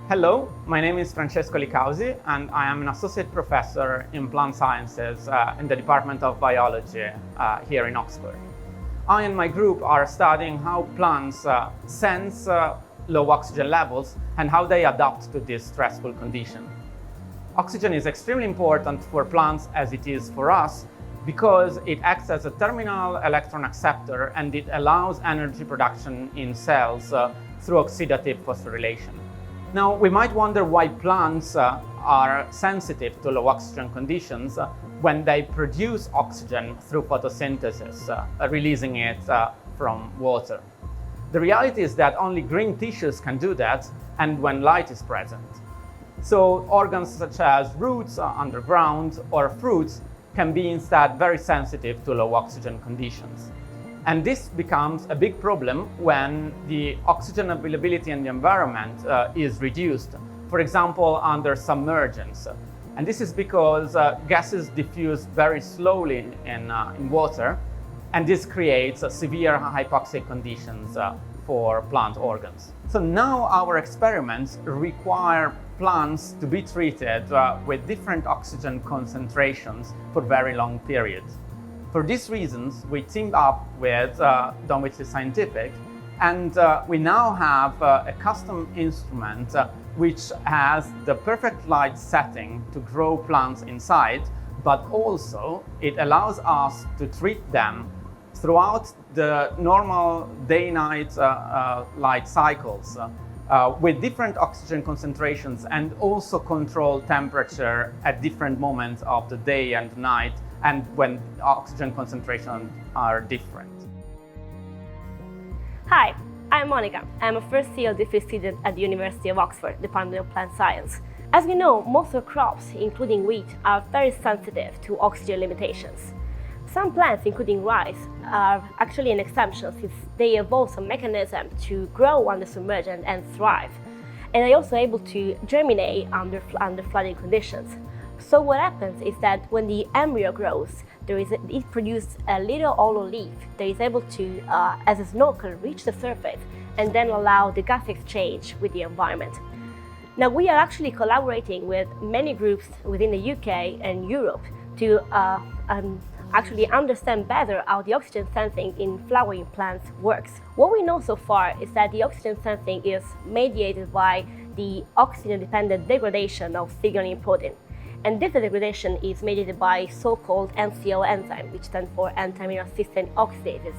Hello, my name is Francesco Licausi and I am an associate professor in plant sciences in the Department of Biology here in Oxford. I and my group are studying how plants sense low oxygen levels and how they adapt to this stressful condition. Oxygen is extremely important for plants as it is for us because it acts as a terminal electron acceptor and it allows energy production in cells through oxidative phosphorylation. Now, we might wonder why plants are sensitive to low oxygen conditions when they produce oxygen through photosynthesis, releasing it from water. The reality is that only green tissues can do that, and when light is present. So organs such as roots underground or fruits can be instead very sensitive to low oxygen conditions. And this becomes a big problem when the oxygen availability in the environment is reduced, for example, under submergence. And this is because gases diffuse very slowly in water, and this creates severe hypoxic conditions for plant organs. So now our experiments require plants to be treated with different oxygen concentrations for very long periods. For these reasons, we teamed up with Don Whitley Scientific, and we now have a custom instrument which has the perfect light setting to grow plants inside, but also it allows us to treat them throughout the normal day-night light cycles with different oxygen concentrations and also control temperature at different moments of the day and night and when oxygen concentrations are different. Hi, I'm Monica. I'm a first year DPhil student at the University of Oxford, Department of Plant Science. As we know, most of crops, including wheat, are very sensitive to oxygen limitations. Some plants, including rice, are actually an exception since they evolve some mechanism to grow under submergence and thrive. And they're also able to germinate under flooding conditions. So what happens is that when the embryo grows, it produces a little hollow leaf that is able to, as a snorkel, reach the surface and then allow the gas exchange with the environment. Now we are actually collaborating with many groups within the UK and Europe to actually understand better how the oxygen sensing in flowering plants works. What we know so far is that the oxygen sensing is mediated by the oxygen-dependent degradation of signaling protein. And this degradation is mediated by so-called NCO enzyme, which stands for enzyme assisted oxidases.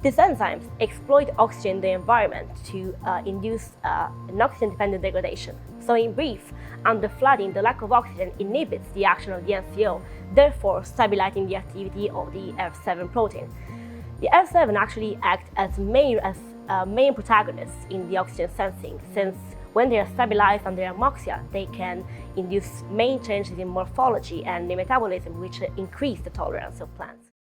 These enzymes exploit oxygen in the environment to induce an oxygen-dependent degradation. So in brief, under flooding, the lack of oxygen inhibits the action of the NCO, therefore stabilizing the activity of the F7 protein. The F7 actually act as main protagonists in the oxygen sensing, since when they are stabilized under amoxia, they can induce main changes in morphology and in metabolism, which increase the tolerance of plants.